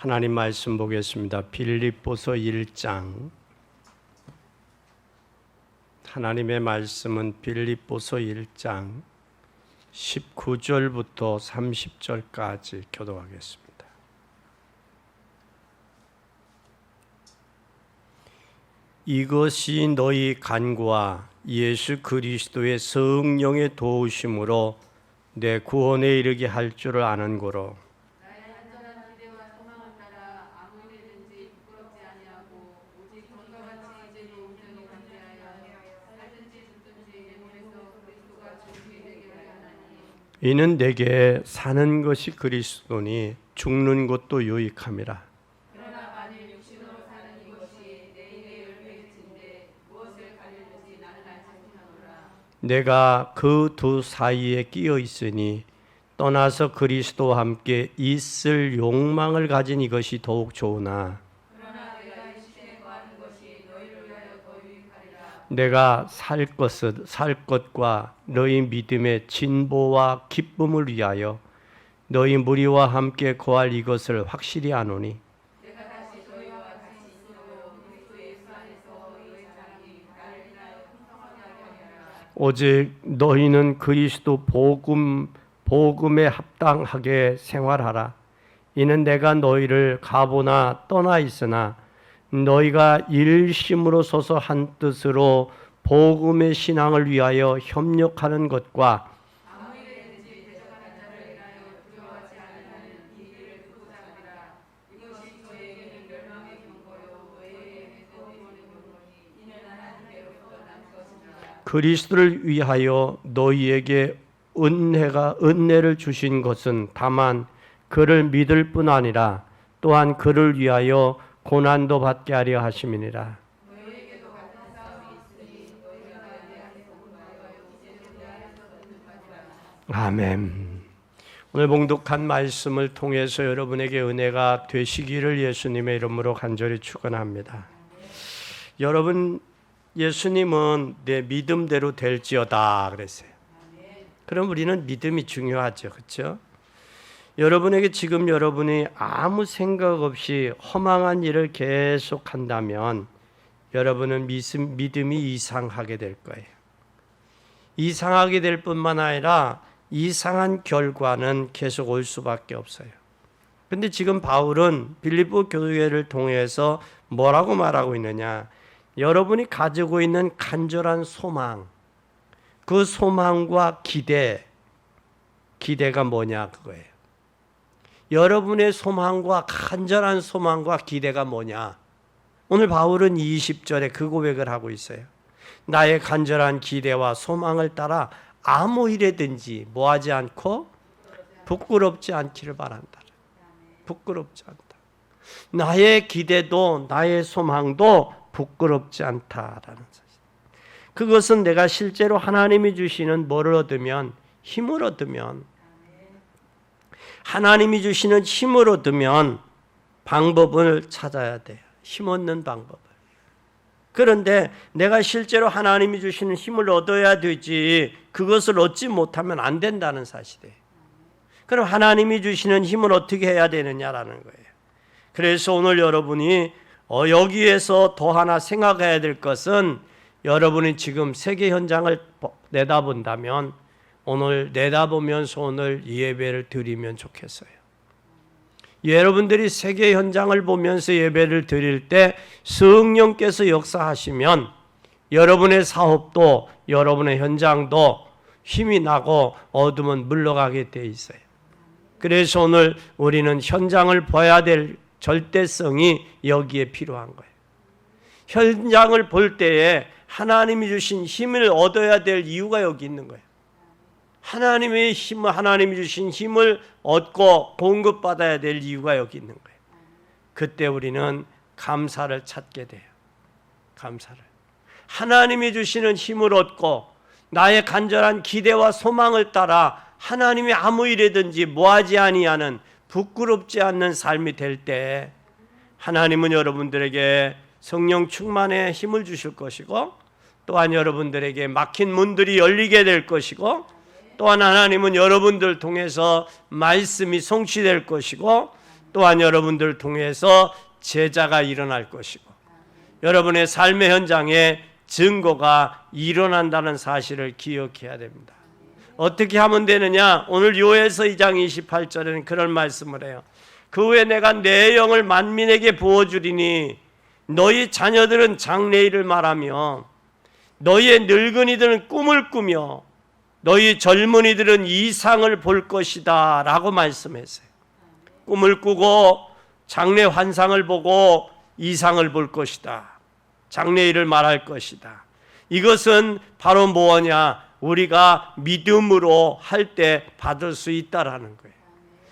하나님 말씀 보겠습니다. 빌립보서 1장. 하나님의 말씀은 빌립보서 1장 19절부터 30절까지 교독하겠습니다. 이것이 너희 간구와 예수 그리스도의 성령의 도우심으로 내 구원에 이르게 할 줄을 아는 고로 이는 내게 사는 것이 그리스도니 죽는 것도 유익함이라. 그러나 만일 육신으로 사는 이것이 내일의 열매일진데 무엇을 가리는지 나는 알지 못하노라. 내가 그 두 사이에 끼어 있으니 떠나서 그리스도와 함께 있을 욕망을 가진 이것이 더욱 좋으나 그러나 내가 이 시대에 거하는 것이 너희를 위하여 더 유익하리라. 내가 살 것과 너희 믿음의 진보와 기쁨을 위하여 너희 무리와 함께 거할 이것을 확실히 아노니 내가 다시 너희와 같이 있으므로 그리스도 예수 안에서 너희의 자랑이 나를 인하여 풍성하게 하게 하리라. 오직 너희는 그리스도 복음에 합당하게 생활하라. 이는 내가 너희를 가보나 떠나 있으나 너희가 일심으로 서서 한 뜻으로 복음의 신앙을 위하여 협력하는 것과 아무 일에든지 대적하는 자를 인하여 두려워하지 아니하는 이 일을 듣고자 하리라. 이것이 저에게는 멸망의 경고요 너희에게는 구원의 경고니 이는 하나님께로부터 난 것이니라. 그리스도를 위하여 너희에게 은혜를 주신 것은 다만 그를 믿을 뿐 아니라 또한 그를 위하여 고난도 받게 하려 하심이니라. 너희에게도 같은 싸움이 있으니 너희가 내 안에서 공부하여 이제는 내 안에서 듣는 바니라. 아멘. 오늘 봉독한 말씀을 통해서 여러분에게 은혜가 되시기를 예수님의 이름으로 간절히 축원합니다. 여러분, 예수님은 내 믿음대로 될지어다 그랬어요. 그럼 우리는 믿음이 중요하죠. 그렇죠? 여러분에게 지금 여러분이 아무 생각 없이 허망한 일을 계속 한다면 여러분은 믿음이 이상하게 될 거예요. 이상하게 될 뿐만 아니라 이상한 결과는 계속 올 수밖에 없어요. 근데 지금 바울은 빌립보 교회를 통해서 뭐라고 말하고 있느냐? 여러분이 가지고 있는 간절한 소망, 그 소망과 기대가 뭐냐 그거예요. 여러분의 소망과 간절한 소망과 기대가 뭐냐? 오늘 바울은 20절에 그 고백을 하고 있어요. 나의 간절한 기대와 소망을 따라 아무 일에든지 뭐하지 않고 부끄럽지 않기를 바란다. 부끄럽지 않다. 나의 기대도 나의 소망도 부끄럽지 않다라는 사실. 그것은 내가 실제로 하나님이 주시는 뭐를 얻으면 힘을 얻으면 하나님이 주시는 힘을 얻으면 방법을 찾아야 돼요. 힘 얻는 방법을. 그런데 내가 실제로 하나님이 주시는 힘을 얻어야 되지 그것을 얻지 못하면 안 된다는 사실이에요. 그럼 하나님이 주시는 힘을 어떻게 해야 되느냐라는 거예요. 그래서 오늘 여러분이 여기에서 더 하나 생각해야 될 것은 여러분이 지금 세계 현장을 내다본다면 오늘 내다보면서 오늘 예배를 드리면 좋겠어요. 여러분들이 세계 현장을 보면서 예배를 드릴 때 성령께서 역사하시면 여러분의 사업도 여러분의 현장도 힘이 나고 어둠은 물러가게 돼 있어요. 그래서 오늘 우리는 현장을 봐야 될 절대성이 여기에 필요한 거예요. 현장을 볼 때에 하나님이 주신 힘을 얻어야 될 이유가 여기 있는 거예요. 하나님이 주신 힘을 얻고 공급받아야 될 이유가 여기 있는 거예요. 그때 우리는 감사를 찾게 돼요. 감사를. 하나님이 주시는 힘을 얻고 나의 간절한 기대와 소망을 따라 하나님이 아무 일이든지 뭐하지 아니하는 부끄럽지 않는 삶이 될 때 하나님은 여러분들에게 성령 충만의 힘을 주실 것이고 또한 여러분들에게 막힌 문들이 열리게 될 것이고 또한 하나님은 여러분들 통해서 말씀이 성취될 것이고 또한 여러분들을 통해서 제자가 일어날 것이고 여러분의 삶의 현장에 증거가 일어난다는 사실을 기억해야 됩니다. 어떻게 하면 되느냐? 오늘 요에서 2장 28절에는 그런 말씀을 해요. 그 후에 내가 내 영을 만민에게 부어주리니 너희 자녀들은 장래일을 말하며 너희의 늙은이들은 꿈을 꾸며 너희 젊은이들은 이상을 볼 것이다 라고 말씀했어요. 꿈을 꾸고 장래 환상을 보고 이상을 볼 것이다. 장래일을 말할 것이다. 이것은 바로 뭐냐? 우리가 믿음으로 할 때 받을 수 있다라는 거예요.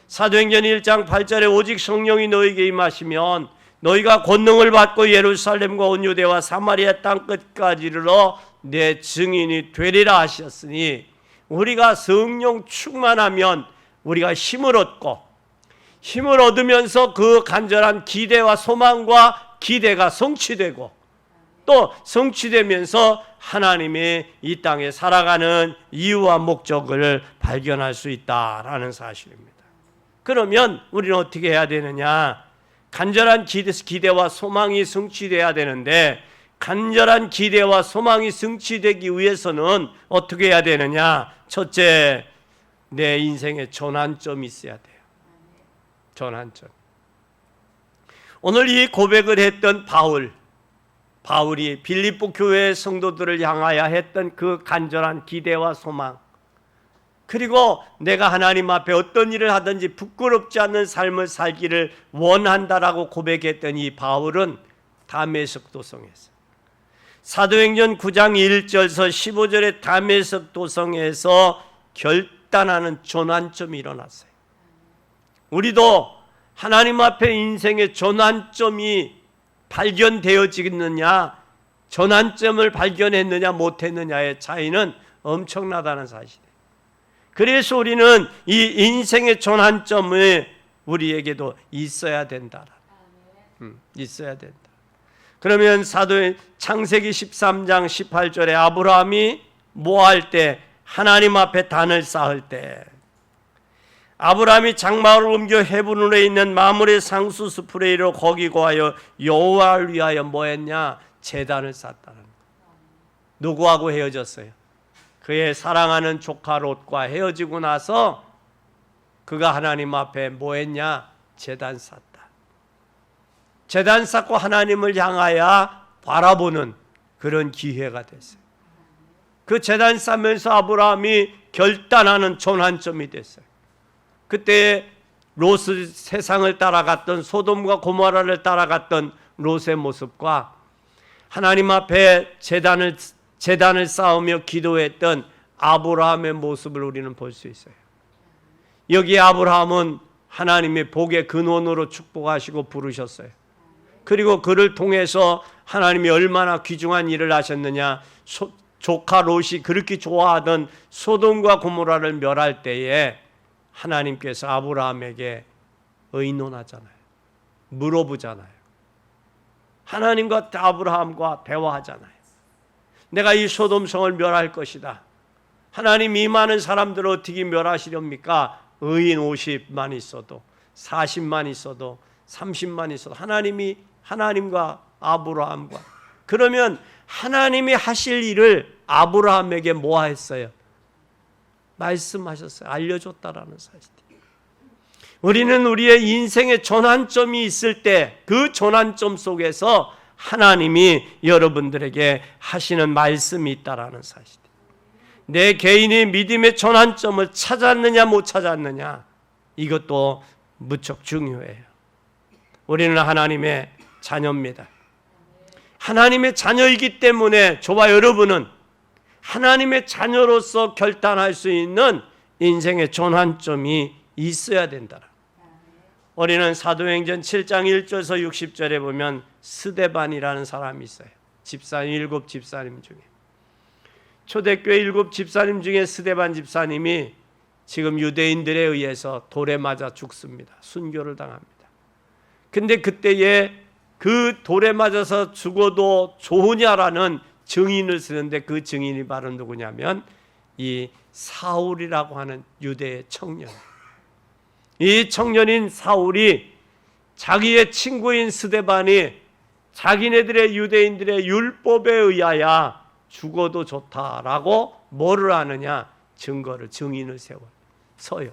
사도행전 1장 8절에 오직 성령이 너희에게 임하시면 너희가 권능을 받고 예루살렘과 온 유대와 사마리아 땅 끝까지 이르러 내 증인이 되리라 하셨으니 우리가 성령 충만하면 우리가 힘을 얻고 힘을 얻으면서 그 간절한 기대와 소망과 기대가 성취되고 또 성취되면서 하나님이 이 땅에 살아가는 이유와 목적을 발견할 수 있다라는 사실입니다. 그러면 우리는 어떻게 해야 되느냐? 간절한 기대와 소망이 성취돼야 되는데 간절한 기대와 소망이 성취되기 위해서는 어떻게 해야 되느냐? 첫째, 내 인생에 전환점이 있어야 돼요. 전환점. 오늘 이 고백을 했던 바울이 빌립보 교회의 성도들을 향하여 했던 그 간절한 기대와 소망, 그리고 내가 하나님 앞에 어떤 일을 하든지 부끄럽지 않는 삶을 살기를 원한다라고 고백했던 이 바울은 다메섹 도성에서 사도행전 9장 1절에서 15절의 다메섹 도성에서 결단하는 전환점이 일어났어요. 우리도 하나님 앞에 인생의 전환점이 발견되어지겠느냐, 전환점을 발견했느냐 못했느냐의 차이는 엄청나다는 사실이에요. 그래서 우리는 이 인생의 전환점이 우리에게도 있어야 된다. 있어야 된다. 그러면 사도의 창세기 13장 18절에 아브라함이 뭐 할 때? 하나님 앞에 단을 쌓을 때 아브라함이 장막을 옮겨 헤브론에 있는 마므레 상수 숲으로 이르러 거기 거하여 여호와를 위하여 뭐 했냐? 제단을 쌓았다는 거예요. 누구하고 헤어졌어요? 그의 사랑하는 조카 롯과 헤어지고 나서 그가 하나님 앞에 뭐 했냐? 제단 쌓았다. 제단 쌓고 하나님을 향하여 바라보는 그런 기회가 됐어요. 그 제단 쌓으면서 아브라함이 결단하는 전환점이 됐어요. 그때 롯의 세상을 따라갔던 소돔과 고모라를 따라갔던 롯의 모습과 하나님 앞에 제단을 쌓으며 기도했던 아브라함의 모습을 우리는 볼 수 있어요. 여기 아브라함은 하나님의 복의 근원으로 축복하시고 부르셨어요. 그리고 그를 통해서 하나님이 얼마나 귀중한 일을 하셨느냐. 조카 롯이 그렇게 좋아하던 소돔과 고모라를 멸할 때에 하나님께서 아브라함에게 의논하잖아요. 물어보잖아요. 하나님과 아브라함과 대화하잖아요. 내가 이 소돔성을 멸할 것이다. 하나님 이 많은 사람들을 어떻게 멸하시렵니까? 의인 50만 있어도 40만 있어도 30만 있어도 하나님과 아브라함과 그러면 하나님이 하실 일을 아브라함에게 뭐 했어요? 말씀하셨어요. 알려줬다라는 사실이에요. 우리는 우리의 인생의 전환점이 있을 때 그 전환점 속에서 하나님이 여러분들에게 하시는 말씀이 있다라는 사실이에요. 내 개인의 믿음의 전환점을 찾았느냐 못 찾았느냐 이것도 무척 중요해요. 우리는 하나님의 자녀입니다. 하나님의 자녀이기 때문에 저와 여러분은 하나님의 자녀로서 결단할 수 있는 인생의 전환점이 있어야 된다. 우리는 사도행전 7장 1절에서 60절에 보면 스데반이라는 사람이 있어요. 집사님, 7 집사님 중에 초대교회 7 집사님 중에 스데반 집사님이 지금 유대인들에 의해서 돌에 맞아 죽습니다. 순교를 당합니다. 근데 그때에 그 돌에 맞아서 죽어도 좋으냐라는 증인을 쓰는데 그 증인이 바로 누구냐면 이 사울이라고 하는 유대의 청년. 이 청년인 사울이 자기의 친구인 스데반이 자기네들의 유대인들의 율법에 의하여 죽어도 좋다라고 뭐를 하느냐? 증거를, 증인을 서요.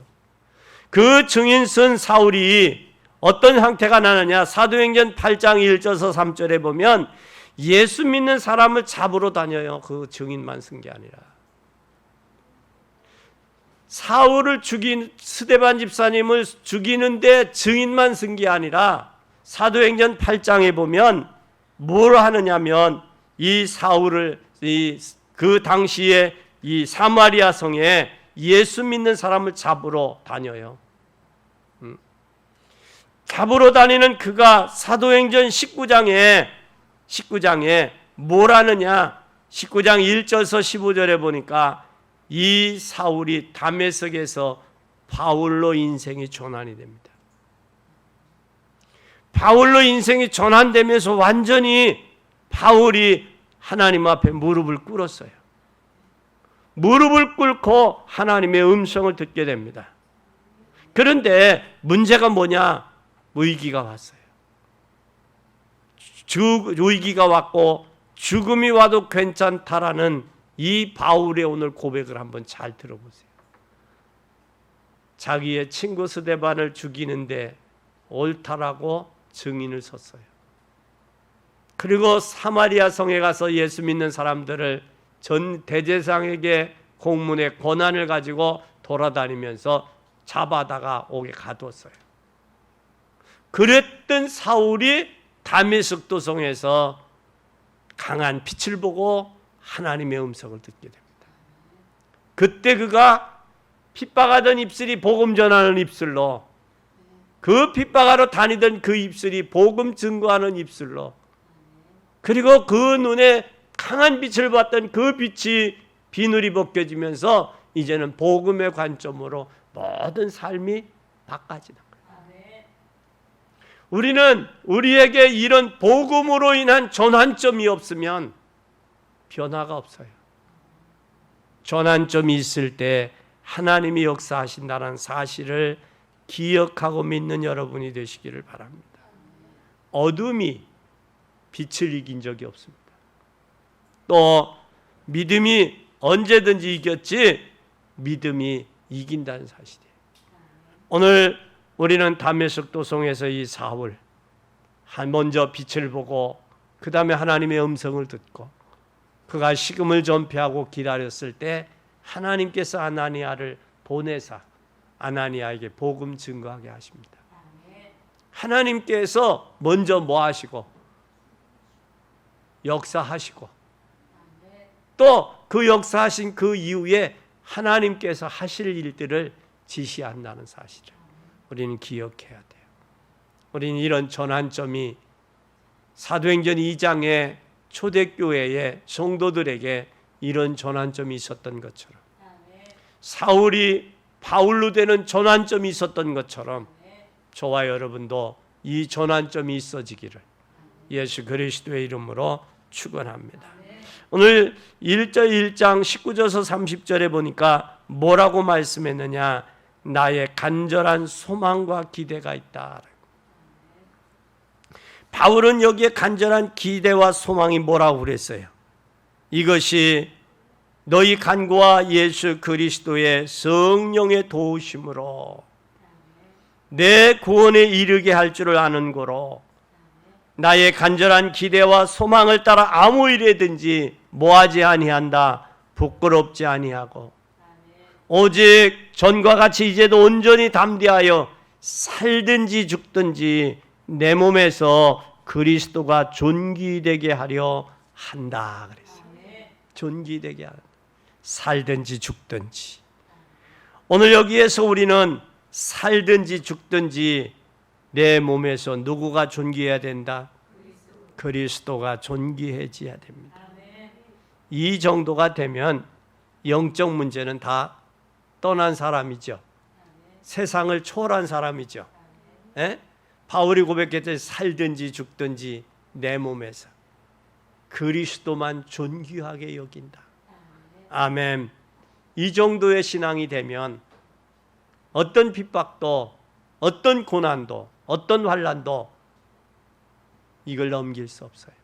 그 증인 쓴 사울이 어떤 형태가 나느냐? 사도행전 8장 1절에서 3절에 보면 예수 믿는 사람을 잡으러 다녀요. 그 증인만 쓴 게 아니라. 사울을 죽인 스데반 집사님을 죽이는데 증인만 쓴 게 아니라 사도행전 8장에 보면 뭘 하느냐면 이 사울을 그 당시에 이 사마리아 성에 예수 믿는 사람을 잡으러 다녀요. 잡으러 다니는 그가 사도행전 19장에 뭘 하느냐? 19장 1절에서 15절에 보니까 이 사울이 다메섹에서 바울로 인생이 전환이 됩니다. 바울로 인생이 전환되면서 완전히 바울이 하나님 앞에 무릎을 꿇었어요. 무릎을 꿇고 하나님의 음성을 듣게 됩니다. 그런데 문제가 뭐냐? 위기가 왔어요. 위기가 왔고 죽음이 와도 괜찮다라는 이 바울의 오늘 고백을 한번 잘 들어보세요. 자기의 친구 스데반을 죽이는데 옳다라고 증인을 섰어요. 그리고 사마리아 성에 가서 예수 믿는 사람들을 전 대제사장에게 공문의 권한을 가지고 돌아다니면서 잡아다가 옥에 가두었어요. 그랬던 사울이 다메섹 도성에서 강한 빛을 보고 하나님의 음성을 듣게 됩니다. 그때 그가 핍박하던 입술이 복음 전하는 입술로, 그 핍박하러 다니던 그 입술이 복음 증거하는 입술로, 그리고 그 눈에 강한 빛을 봤던 그 빛이 비늘이 벗겨지면서 이제는 복음의 관점으로 모든 삶이 바꿔지는 거예요. 우리는 우리에게 이런 복음으로 인한 전환점이 없으면 변화가 없어요. 전환점이 있을 때 하나님이 역사하신다는 사실을 기억하고 믿는 여러분이 되시기를 바랍니다. 어둠이 빛을 이긴 적이 없습니다. 또 믿음이 언제든지 이겼지 믿음이 이긴다는 사실이에요. 오늘 우리는 다메섹 도성에서 이 사울 먼저 빛을 보고 그 다음에 하나님의 음성을 듣고 그가 식음을 전폐하고 기다렸을 때 하나님께서 아나니아를 보내사 아나니아에게 복음 증거하게 하십니다. 하나님께서 먼저 뭐 하시고 역사하시고 또 그 역사하신 그 이후에 하나님께서 하실 일들을 지시한다는 사실을 우리는 기억해야 돼요. 우리는 이런 전환점이 사도행전 2장의 초대교회의 성도들에게 이런 전환점이 있었던 것처럼 사울이 바울로 되는 전환점이 있었던 것처럼 저와 여러분도 이 전환점이 있어지기를 예수 그리스도의 이름으로 축원합니다. 오늘 1장 19절에서 30절에 보니까 뭐라고 말씀했느냐? 나의 간절한 소망과 기대가 있다. 바울은 여기에 간절한 기대와 소망이 뭐라고 그랬어요? 이것이 너희 간구와 예수 그리스도의 성령의 도우심으로 내 구원에 이르게 할 줄을 아는 거로 나의 간절한 기대와 소망을 따라 아무 일에든지 뭐하지 아니한다. 부끄럽지 아니하고 오직 전과 같이 이제도 온전히 담대하여 살든지 죽든지 내 몸에서 그리스도가 존귀되게 하려 한다 그랬어요. 존귀되게 하라. 살든지 죽든지. 오늘 여기에서 우리는 살든지 죽든지 내 몸에서 누구가 존귀해야 된다? 그리스도가 존귀해져야 됩니다. 이 정도가 되면 영적 문제는 다 떠난 사람이죠. 세상을 초월한 사람이죠. 에? 바울이 고백했듯이 살든지 죽든지 내 몸에서 그리스도만 존귀하게 여긴다. 아멘. 이 정도의 신앙이 되면 어떤 핍박도 어떤 고난도 어떤 환난도 이걸 넘길 수 없어요.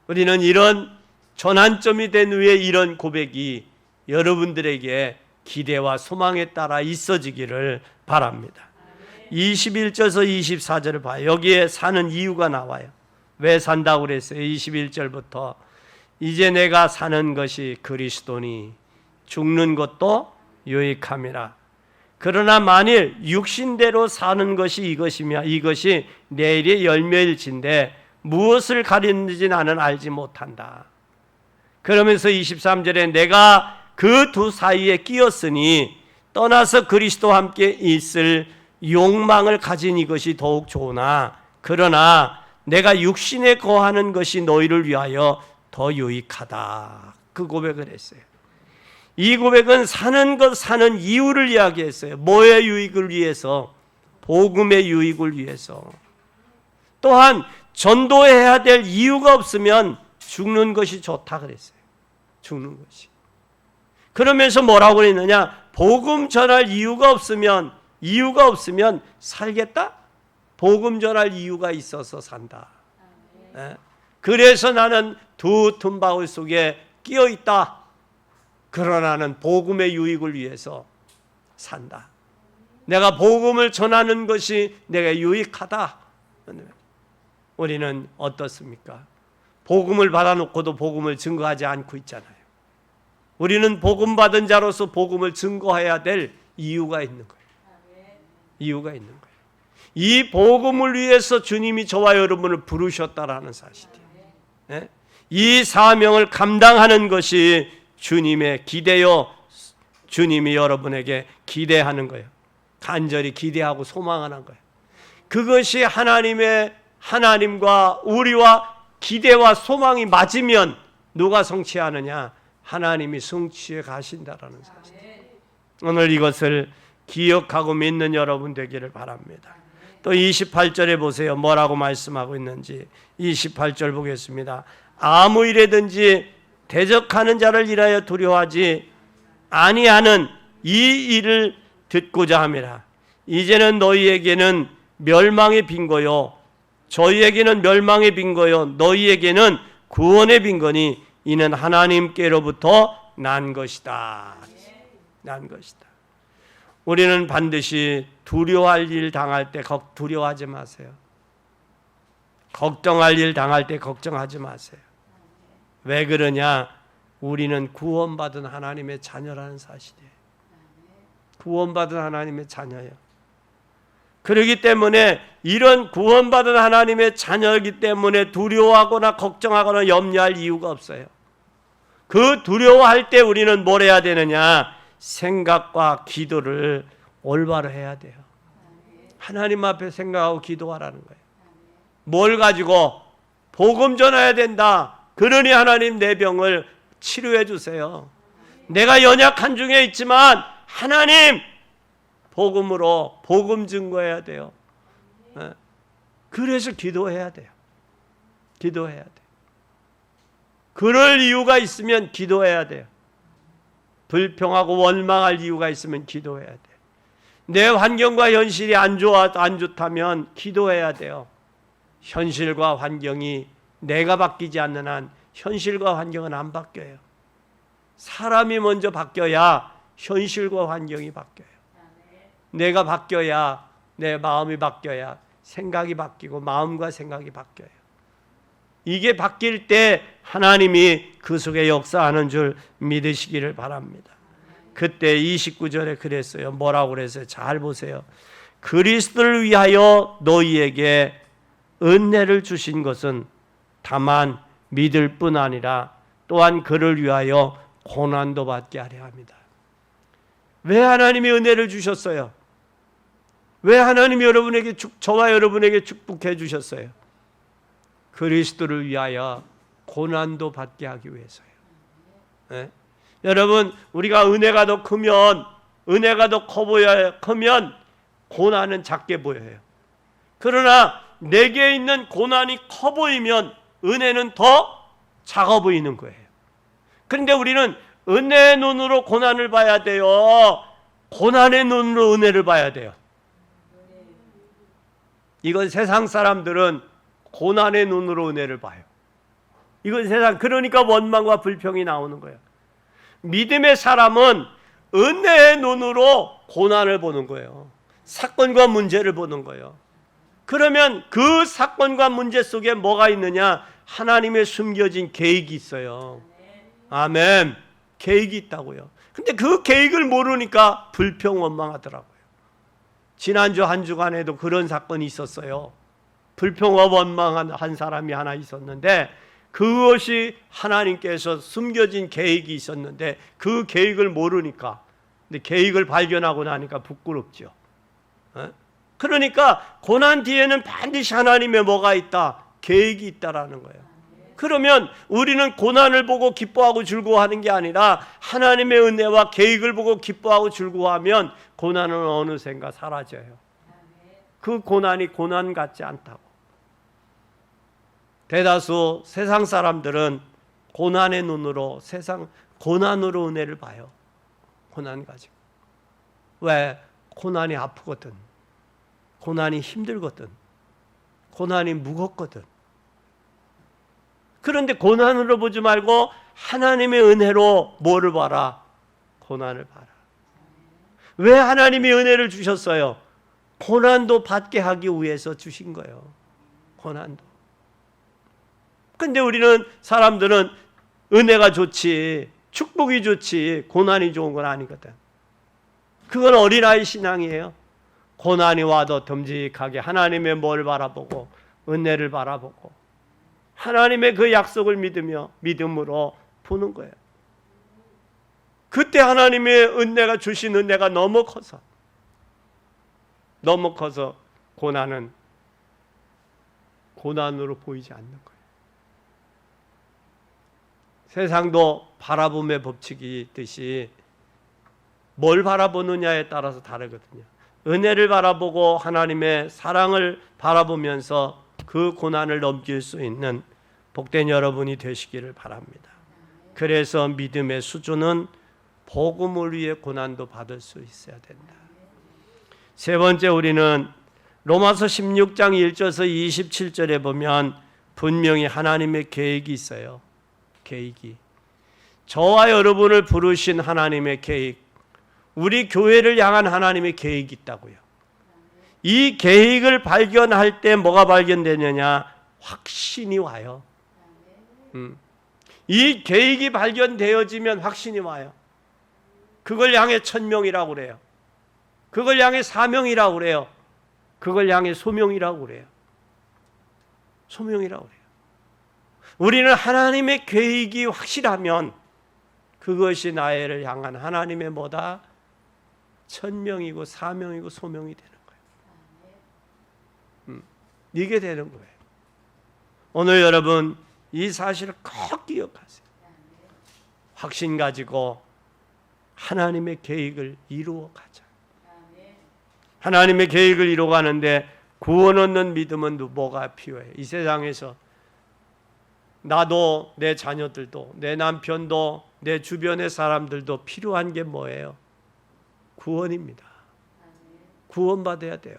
우리는 이런 전환점이 된 후에 이런 고백이 여러분들에게 기대와 소망에 따라 있어지기를 바랍니다. 21절에서 24절을 봐요. 여기에 사는 이유가 나와요. 왜 산다고 그랬어요? 21절부터 이제 내가 사는 것이 그리스도니 죽는 것도 유익함이라. 그러나 만일 육신대로 사는 것이 이것이며 이것이 내일의 열매일진데 무엇을 가리는지 나는 알지 못한다. 그러면서 23절에 내가 그 두 사이에 끼었으니 떠나서 그리스도와 함께 있을 욕망을 가진 이것이 더욱 좋으나 그러나 내가 육신에 거하는 것이 너희를 위하여 더 유익하다. 그 고백을 했어요. 이 고백은 사는 이유를 이야기했어요. 뭐의 유익을 위해서? 복음의 유익을 위해서. 또한 전도해야 될 이유가 없으면 죽는 것이 좋다 그랬어요. 죽는 것이. 그러면서 뭐라고 그랬느냐? 복음 전할 이유가 없으면 살겠다? 복음 전할 이유가 있어서 산다. 그래서 나는 두 틈바울 속에 끼어 있다. 그러나 나는 복음의 유익을 위해서 산다. 내가 복음을 전하는 것이 내가 유익하다. 우리는 어떻습니까? 복음을 받아놓고도 복음을 증거하지 않고 있잖아요. 우리는 복음 받은 자로서 복음을 증거해야 될 이유가 있는 거예요. 이유가 있는 거예요. 이 복음을 위해서 주님이 저와 여러분을 부르셨다라는 사실이에요. 이 사명을 감당하는 것이 주님의 기대요. 주님이 여러분에게 기대하는 거예요. 간절히 기대하고 소망하는 거예요. 그것이 하나님과 우리와 기대와 소망이 맞으면 누가 성취하느냐? 하나님이 성취해 가신다라는 사실이에요. 오늘 이것을 기억하고 믿는 여러분 되기를 바랍니다. 또 28절에 보세요. 뭐라고 말씀하고 있는지. 28절 보겠습니다. 아무 일에든지 대적하는 자를 인하여 두려워하지 아니하는 이 일을 듣고자 함이라. 이제는 너희에게는 멸망의 빈거요 저희에게는 멸망의 빈거요 너희에게는 구원의 빈거니 이는 하나님께로부터 난 것이다. 난 것이다. 우리는 반드시 두려워할 일 당할 때 두려워하지 마세요. 걱정할 일 당할 때 걱정하지 마세요. 왜 그러냐? 우리는 구원받은 하나님의 자녀라는 사실이에요. 구원받은 하나님의 자녀예요. 그렇기 때문에 이런 구원받은 하나님의 자녀이기 때문에 두려워하거나 걱정하거나 염려할 이유가 없어요. 그 두려워할 때 우리는 뭘 해야 되느냐? 생각과 기도를 올바로 해야 돼요. 하나님 앞에 생각하고 기도하라는 거예요. 뭘 가지고? 복음 전해야 된다. 그러니 하나님 내 병을 치료해 주세요. 내가 연약한 중에 있지만 하나님 복음으로 복음 증거해야 돼요. 그래서 기도해야 돼요. 기도해야 돼요. 그럴 이유가 있으면 기도해야 돼요. 불평하고 원망할 이유가 있으면 기도해야 돼요. 내 환경과 현실이 안 좋다면 기도해야 돼요. 현실과 환경이 내가 바뀌지 않는 한 현실과 환경은 안 바뀌어요. 사람이 먼저 바뀌어야 현실과 환경이 바뀌어요. 내가 바뀌어야 내 마음이 바뀌어야 생각이 바뀌고 마음과 생각이 바뀌어요. 이게 바뀔 때 하나님이 그 속에 역사하는 줄 믿으시기를 바랍니다. 그때 29절에 그랬어요. 뭐라고 그랬어요? 잘 보세요. 그리스도를 위하여 너희에게 은혜를 주신 것은 다만 믿을 뿐 아니라 또한 그를 위하여 고난도 받게 하려 합니다. 왜 하나님이 은혜를 주셨어요? 왜 하나님이 저와 여러분에게 축복해 주셨어요? 그리스도를 위하여 고난도 받게 하기 위해서요. 네? 여러분, 우리가 은혜가 더 크면 고난은 작게 보여요. 그러나 내게 있는 고난이 커 보이면 은혜는 더 작아 보이는 거예요. 그런데 우리는 은혜의 눈으로 고난을 봐야 돼요. 고난의 눈으로 은혜를 봐야 돼요. 이건 세상 사람들은 고난의 눈으로 은혜를 봐요. 이건 세상, 그러니까 원망과 불평이 나오는 거예요. 믿음의 사람은 은혜의 눈으로 고난을 보는 거예요. 사건과 문제를 보는 거예요. 그러면 그 사건과 문제 속에 뭐가 있느냐? 하나님의 숨겨진 계획이 있어요. 아멘. 계획이 있다고요. 근데 그 계획을 모르니까 불평 원망하더라고요. 지난주 한 주간에도 그런 사건이 있었어요. 불평과 원망한 한 사람이 하나 있었는데, 그것이 하나님께서 숨겨진 계획이 있었는데 그 계획을 모르니까, 근데 계획을 발견하고 나니까 부끄럽죠. 그러니까 고난 뒤에는 반드시 하나님의 뭐가 있다? 계획이 있다라는 거예요. 그러면 우리는 고난을 보고 기뻐하고 즐거워하는 게 아니라 하나님의 은혜와 계획을 보고 기뻐하고 즐거워하면 고난은 어느샌가 사라져요. 그 고난이 고난 같지 않다고. 대다수 세상 사람들은 고난의 눈으로, 세상 고난으로 은혜를 봐요. 고난 가지고. 왜? 고난이 아프거든. 고난이 힘들거든. 고난이 무겁거든. 그런데 고난으로 보지 말고 하나님의 은혜로 뭐를 봐라? 고난을 봐라. 왜 하나님이 은혜를 주셨어요? 고난도 받게 하기 위해서 주신 거예요. 고난도. 근데 우리는, 사람들은 은혜가 좋지, 축복이 좋지, 고난이 좋은 건 아니거든. 그건 어린아이 신앙이에요. 고난이 와도 듬직하게 하나님의 뭘 바라보고 은혜를 바라보고 하나님의 그 약속을 믿으며 믿음으로 보는 거예요. 그때 하나님의 은혜가 주신 은혜가 너무 커서 고난은 고난으로 보이지 않는 거예요. 세상도 바라봄의 법칙이 있듯이 뭘 바라보느냐에 따라서 다르거든요. 은혜를 바라보고 하나님의 사랑을 바라보면서 그 고난을 넘길 수 있는 복된 여러분이 되시기를 바랍니다. 그래서 믿음의 수준은 복음을 위해 고난도 받을 수 있어야 된다. 세 번째, 우리는 로마서 16장 1절에서 27절에 보면 분명히 하나님의 계획이 있어요. 계획이. 저와 여러분을 부르신 하나님의 계획, 우리 교회를 향한 하나님의 계획이 있다고요. 이 계획을 발견할 때 뭐가 발견되느냐? 확신이 와요. 이 계획이 발견되어지면 확신이 와요. 그걸 향해 천명이라고 그래요. 그걸 향해 사명이라고 그래요. 그걸 향해 소명이라고 그래요. 소명이라고 그래요. 우리는 하나님의 계획이 확실하면 그것이 나를 향한 하나님의 뭐다? 천명이고 사명이고 소명이 되는 거예요. 이게 되는 거예요. 오늘 여러분 이 사실을 꼭 기억하세요. 확신 가지고 하나님의 계획을 이루어 가자. 하나님의 계획을 이루어 가는데 구원 얻는 믿음은 뭐가 필요해요? 이 세상에서 나도, 내 자녀들도, 내 남편도, 내 주변의 사람들도 필요한 게 뭐예요? 구원입니다. 구원받아야 돼요.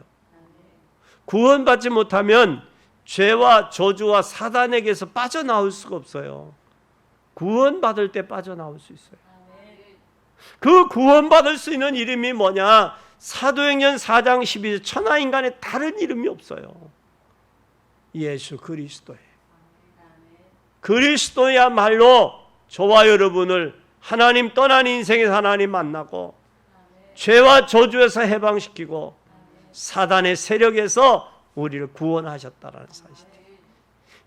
구원받지 못하면 죄와 저주와 사단에게서 빠져나올 수가 없어요. 구원받을 때 빠져나올 수 있어요. 그 구원받을 수 있는 이름이 뭐냐? 사도행전 4장 12절, 천하인간에 다른 이름이 없어요. 예수 그리스도예요. 그리스도야말로 저와 여러분을 하나님 떠난 인생에서 하나님 만나고 죄와 저주에서 해방시키고 사단의 세력에서 우리를 구원하셨다라는 사실이에요.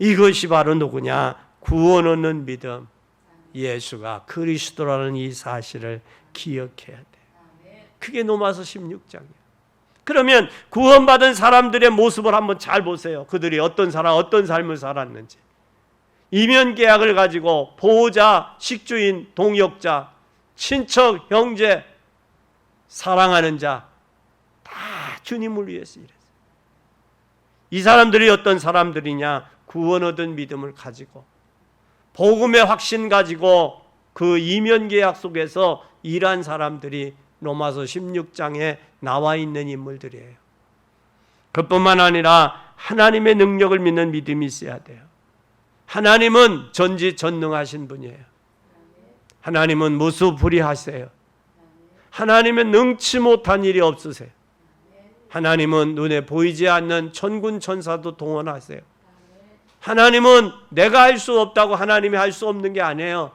이것이 바로 누구냐? 구원 얻는 믿음, 예수가 그리스도라는 이 사실을 기억해야 돼요. 그게 로마서 16장이에요. 그러면 구원받은 사람들의 모습을 한번 잘 보세요. 그들이 어떤 삶을 살았는지. 이면 계약을 가지고 보호자, 식주인, 동역자, 친척, 형제, 사랑하는 자 다 주님을 위해서 일했어요. 이 사람들이 어떤 사람들이냐? 구원 얻은 믿음을 가지고 복음의 확신 가지고 그 이면 계약 속에서 일한 사람들이 로마서 16장에 나와 있는 인물들이에요. 그뿐만 아니라 하나님의 능력을 믿는 믿음이 있어야 돼요. 하나님은 전지전능하신 분이에요. 하나님은 무수불위하세요. 하나님은 능치 못한 일이 없으세요. 하나님은 눈에 보이지 않는 천군 천사도 동원하세요. 하나님은 내가 할 수 없다고 하나님이 할 수 없는 게 아니에요.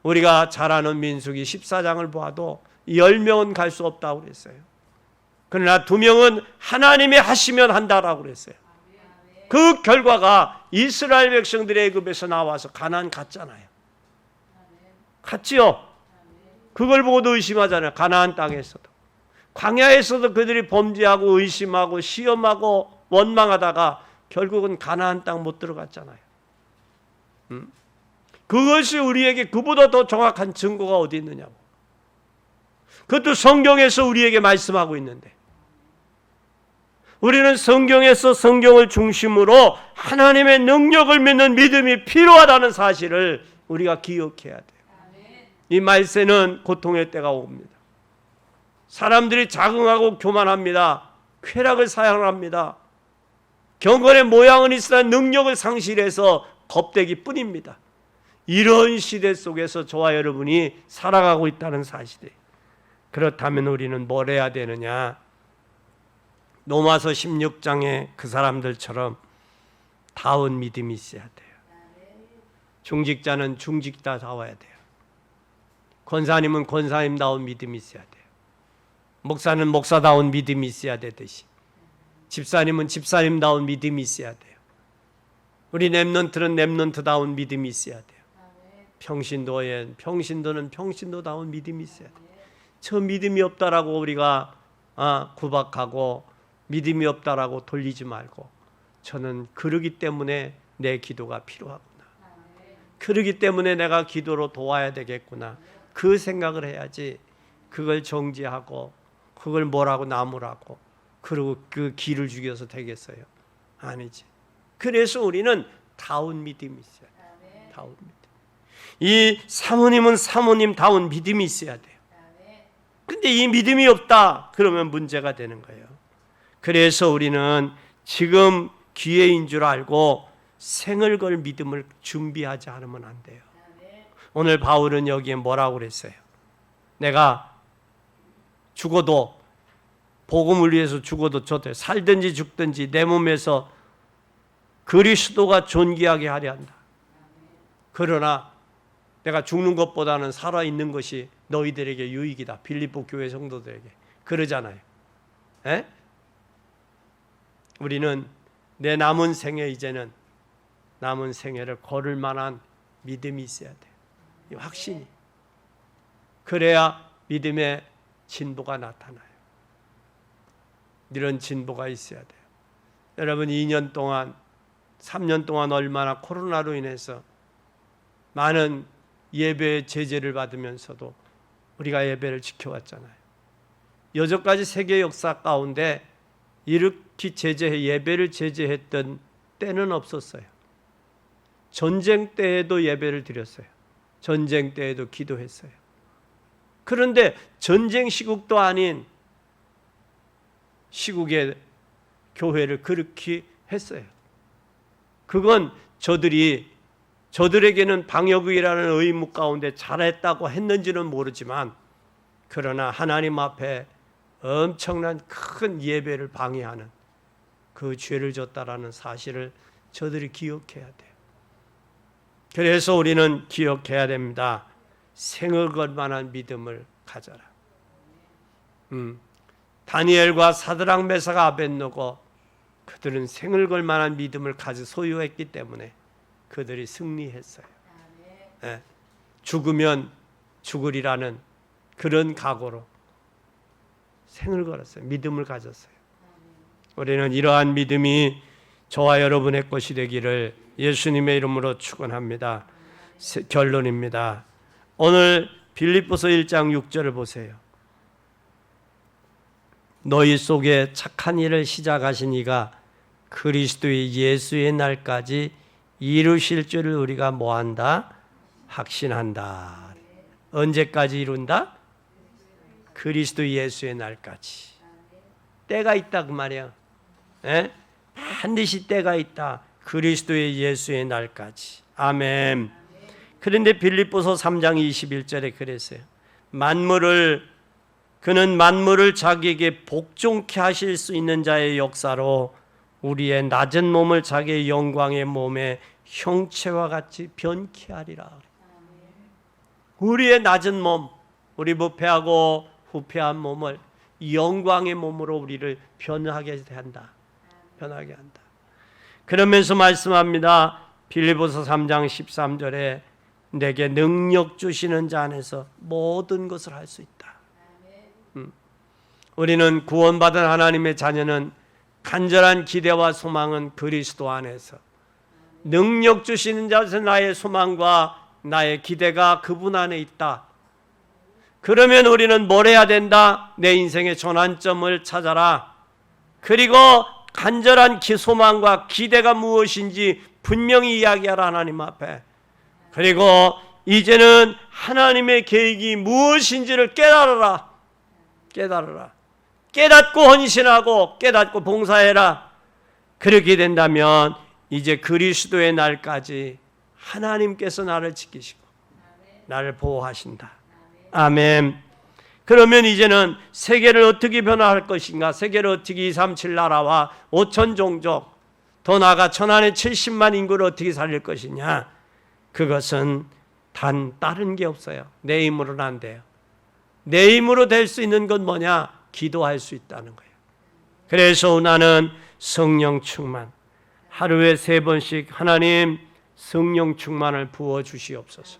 우리가 잘 아는 민수기 14장을 보아도 10명은 갈 수 없다고 그랬어요. 그러나 2명은 하나님이 하시면 한다라고 그랬어요. 그 결과가 이스라엘 백성들의 애굽에서 나와서 가나안 갔잖아요. 갔지요. 그걸 보고도 의심하잖아요. 가나안 땅에서도. 광야에서도 그들이 범죄하고 의심하고 시험하고 원망하다가 결국은 가나안 땅 못 들어갔잖아요. 그것이 우리에게 그보다 더 정확한 증거가 어디 있느냐고. 그것도 성경에서 우리에게 말씀하고 있는데 우리는 성경에서 성경을 중심으로 하나님의 능력을 믿는 믿음이 필요하다는 사실을 우리가 기억해야 돼요. 이 말세는 고통의 때가 옵니다. 사람들이 자긍하고 교만합니다. 쾌락을 사랑합니다. 경건의 모양은 있으나 능력을 상실해서 겁대기 뿐입니다. 이런 시대 속에서 저와 여러분이 살아가고 있다는 사실이에요. 그렇다면 우리는 뭘 해야 되느냐? 로마서 16장에 그 사람들처럼 다운 믿음이 있어야 돼요. 중직자는 중직자다워야 돼요. 권사님은 권사님다운 믿음이 있어야 돼요. 목사는 목사다운 믿음이 있어야 되듯이 집사님은 집사님다운 믿음이 있어야 돼요. 우리 렘넌트는 렘넌트다운 믿음이 있어야 돼요. 평신도는 평신도다운 믿음이 있어야 돼요. 저 믿음이 없다라고 우리가 구박하고 믿음이 없다라고 돌리지 말고 저는 그러기 때문에 내 기도가 필요하구나. 그러기 때문에 내가 기도로 도와야 되겠구나. 그 생각을 해야지 그걸 정지하고 그걸 뭐라고 나무라고 그리고 그 기를 죽여서 되겠어요? 아니지. 그래서 우리는 다운 믿음이 있어야 돼요. 다운 믿음. 이 사모님은 사모님다운 믿음이 있어야 돼요. 근데 이 믿음이 없다 그러면 문제가 되는 거예요. 그래서 우리는 지금 기회인 줄 알고 생을 걸 믿음을 준비하지 않으면 안 돼요. 오늘 바울은 여기에 뭐라고 그랬어요? 내가 죽어도 복음을 위해서 죽어도 좋대. 살든지 죽든지 내 몸에서 그리스도가 존귀하게 하려 한다. 그러나 내가 죽는 것보다는 살아있는 것이 너희들에게 유익이다. 빌립보 교회 성도들에게 그러잖아요. 에? 우리는 내 남은 생에 이제는 남은 생애를 걸을 만한 믿음이 있어야 돼요. 확신이. 그래야 믿음의 진보가 나타나요. 이런 진보가 있어야 돼요. 여러분 2년 동안 3년 동안 얼마나 코로나로 인해서 많은 예배 제재를 받으면서도 우리가 예배를 지켜왔잖아요. 여전까지 세계 역사 가운데 이렇게 예배를 제재했던 때는 없었어요. 전쟁 때에도 예배를 드렸어요. 전쟁 때에도 기도했어요. 그런데 전쟁 시국도 아닌 시국에 교회를 그렇게 했어요. 그건 저들에게는 방역이라는 의무 가운데 잘했다고 했는지는 모르지만 그러나 하나님 앞에 엄청난 큰 예배를 방해하는 그 죄를 졌다라는 사실을 저들이 기억해야 돼요. 그래서 우리는 기억해야 됩니다. 생을 걸 만한 믿음을 가져라. 다니엘과 사드락 메삭 아벳노고 그들은 생을 걸 만한 믿음을 소유했기 때문에 그들이 승리했어요. 네. 죽으면 죽으리라는 그런 각오로 생을 걸었어요. 믿음을 가졌어요. 우리는 이러한 믿음이 저와 여러분의 것이 되기를 예수님의 이름으로 축원합니다. 결론입니다. 오늘 빌립보서 1장 6절을 보세요. 너희 속에 착한 일을 시작하신 이가 그리스도의 예수의 날까지 이루실 줄을 우리가 뭐한다? 확신한다. 언제까지 이룬다? 그리스도 예수의 날까지. 때가 있다 그 말이야. 예? 반드시 때가 있다. 그리스도의 예수의 날까지. 아멘. 그런데 빌립보서 3장 21절에 그랬어요. 그는 만물을 자기에게 복종케 하실 수 있는 자의 역사로 우리의 낮은 몸을 자기의 영광의 몸의 형체와 같이 변케 하리라. 우리의 낮은 몸, 우리 부패하고 후패한 몸을 영광의 몸으로 우리를 변하게 한다. 변하게 한다. 그러면서 말씀합니다. 빌립보서 3장 13절에 내게 능력 주시는 자 안에서 모든 것을 할 수 있다. 우리는 구원받은 하나님의 자녀는 간절한 기대와 소망은 그리스도 안에서, 능력 주시는 자에서 나의 소망과 나의 기대가 그분 안에 있다. 그러면 우리는 뭘 해야 된다? 내 인생의 전환점을 찾아라. 그리고 간절한 소망과 기대가 무엇인지 분명히 이야기하라, 하나님 앞에. 그리고 이제는 하나님의 계획이 무엇인지를 깨달아라. 깨닫고 헌신하고 깨닫고 봉사해라. 그렇게 된다면 이제 그리스도의 날까지 하나님께서 나를 지키시고 나를 보호하신다. 아멘. 그러면 이제는 세계를 어떻게 변화할 것인가? 세계를 어떻게 237 나라와 5천 종족, 더 나아가 천안의 70만 인구를 어떻게 살릴 것이냐? 그것은 단 다른 게 없어요. 내 힘으로는 안 돼요. 내 힘으로 될 수 있는 건 뭐냐? 기도할 수 있다는 거예요. 그래서 나는 성령 충만, 하루에 3번씩 하나님 성령 충만을 부어주시옵소서.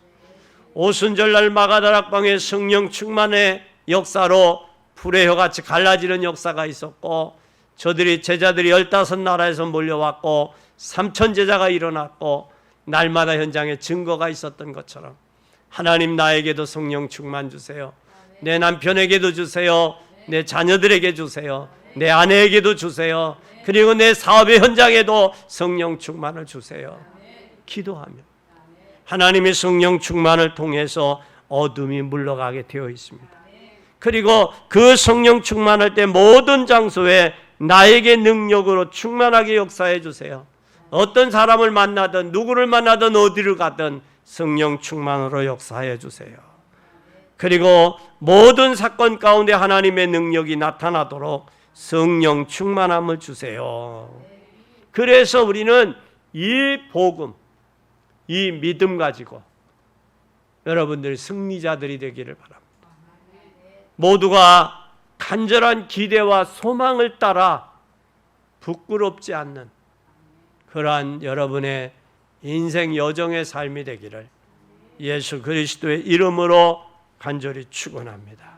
오순절날 마가다락방에 성령 충만의 역사로 불의 혀같이 갈라지는 역사가 있었고, 제자들이 15나라에서 몰려왔고 3천 제자가 일어났고 날마다 현장에 증거가 있었던 것처럼 하나님 나에게도 성령 충만 주세요. 내 남편에게도 주세요. 내 자녀들에게 주세요. 내 아내에게도 주세요. 그리고 내 사업의 현장에도 성령 충만을 주세요. 기도하며 하나님의 성령 충만을 통해서 어둠이 물러가게 되어 있습니다. 그리고 그 성령 충만할 때 모든 장소에 나에게 능력으로 충만하게 역사해 주세요. 어떤 사람을 만나든 누구를 만나든 어디를 가든 성령 충만으로 역사해 주세요. 그리고 모든 사건 가운데 하나님의 능력이 나타나도록 성령 충만함을 주세요. 그래서 우리는 이 복음, 이 믿음 가지고 여러분들이 승리자들이 되기를 바랍니다. 모두가 간절한 기대와 소망을 따라 부끄럽지 않는 그러한 여러분의 인생 여정의 삶이 되기를 예수 그리스도의 이름으로 간절히 축원합니다.